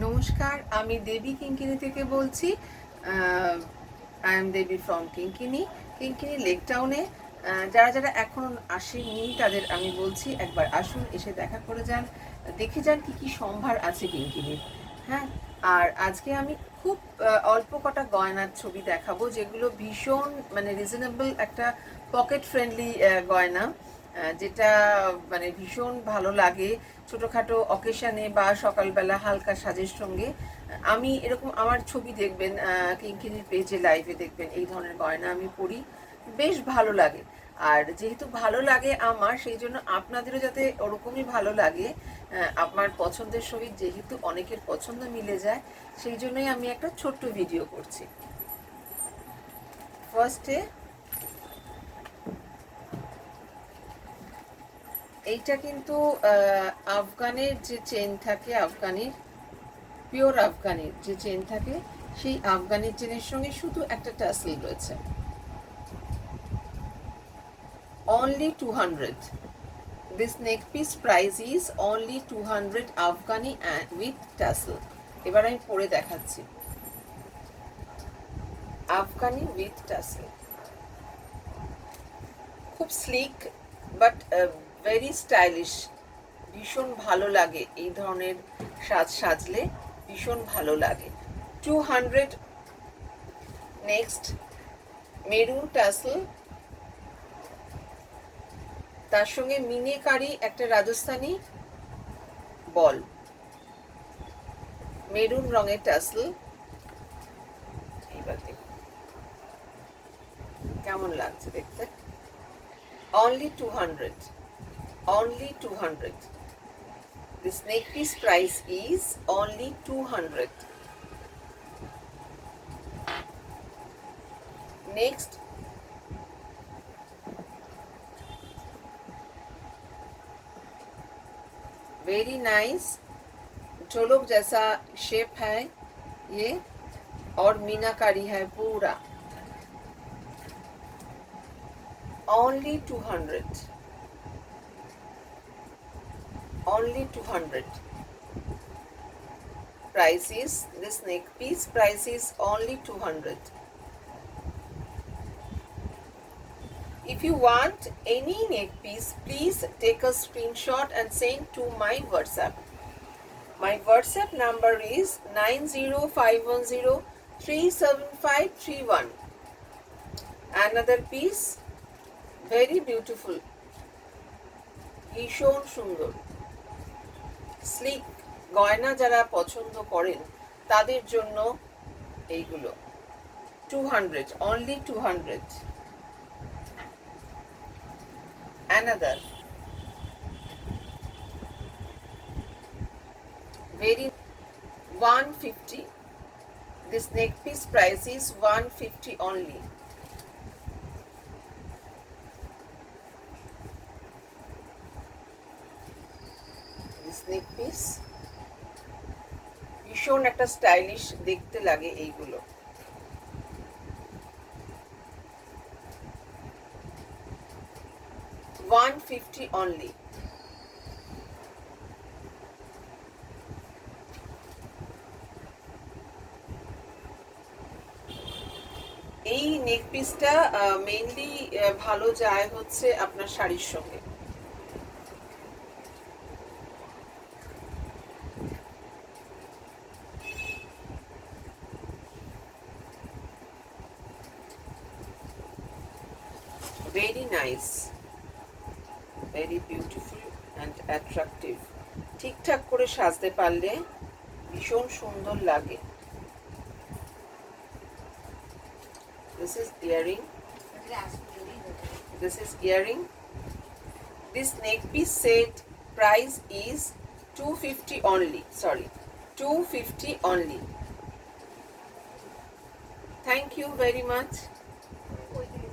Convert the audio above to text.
নমস্কার, আমি দেবী কিঙ্কিনি থেকে বলছি। I am Debi from Kinkini, Kinkini Lake টাউনে। যারা যারা এখনো আসেননি তাদের আমি বলছি একবার আসুন, এসে দেখা করে যান, দেখে যান কি কি সম্ভার আছে কিঙ্কিনির। হ্যাঁ, আর আজকে আমি খুব অল্প কটা গয়নার ছবি দেখাবো, যেগুলো ভীষণ মানে রিজনেবল, একটা পকেট ফ্রেন্ডলি গয়না, যেটা মানে ভীষণ ভালো লাগে ছোটোখাটো অকেশানে বা সকালবেলা হালকা সাজের সঙ্গে। আমি এরকম আমার ছবি দেখবেন, কিঙ্কিনির পেজে লাইভে দেখবেন, এই ধরনের গয়না আমি পরি, বেশ ভালো লাগে। আর যেহেতু ভালো লাগে আমার, সেই জন্য আপনাদেরও যাতে ওরকমই ভালো লাগে, আমার পছন্দের সহিত যেহেতু অনেকের পছন্দ মিলে যায়, সেই জন্যই আমি একটা ছোট্ট ভিডিও করছি। ফার্স্টে এইটা কিন্তু আফগানের যে চেন থাকে, আফগানির পিওর আফগানির যে চেন থাকে, সেই আফগানির চেনের সঙ্গে শুধু একটা টাসেল রয়েছে। Only 200. This neck piece price is only 200 Afghani and with tassel. এবার আমি পরে দেখাচ্ছি। আফগানি উইথ টাসেল, খুব স্লিক বাট ভেরি স্টাইলিশ। ভীষণ ভালো লাগে এই ধরনের সাজলে, ভীষণ ভালো লাগে। 200। নেক্সট, মেরুন টাসেল, তার সঙ্গে মিনেকারি একটা রাজস্থানী বল, মেরুন রঙের টাসেল। এইবার দেখুন কেমন লাগছে দেখতে। Only 200, only 200. This neck piece price is only 200. Next, very nice ढोलक जैसा शेप है ये, और मीनाकारी है पूरा। only 200, only 200. Price is, this neck piece price is only 200. If you want any neck piece, please take a screenshot and send to my WhatsApp. My WhatsApp number is 90510375331. Another piece, very beautiful, ভীষণ সুন্দর slick গয়না যারা পছন্দ করেন তাদের জন্য এইগুলো। 200, only 200. Another very 150. This neck piece price is 150 only. This neck piece ভীষণ একটা স্টাইলিশ দেখতে লাগে এইগুলো। $150 only. এই নেক পিসটা মেইনলি ভালো যায় হচ্ছে আপনার শাড়ির সঙ্গে। Very nice, very beautiful and attractive. ঠিকঠাক করে সাজতে পারলে ভীষণ সুন্দর লাগে। This is earring. This is earring. This neck piece set price is 250 only. Sorry, 250 only. Thank you very much.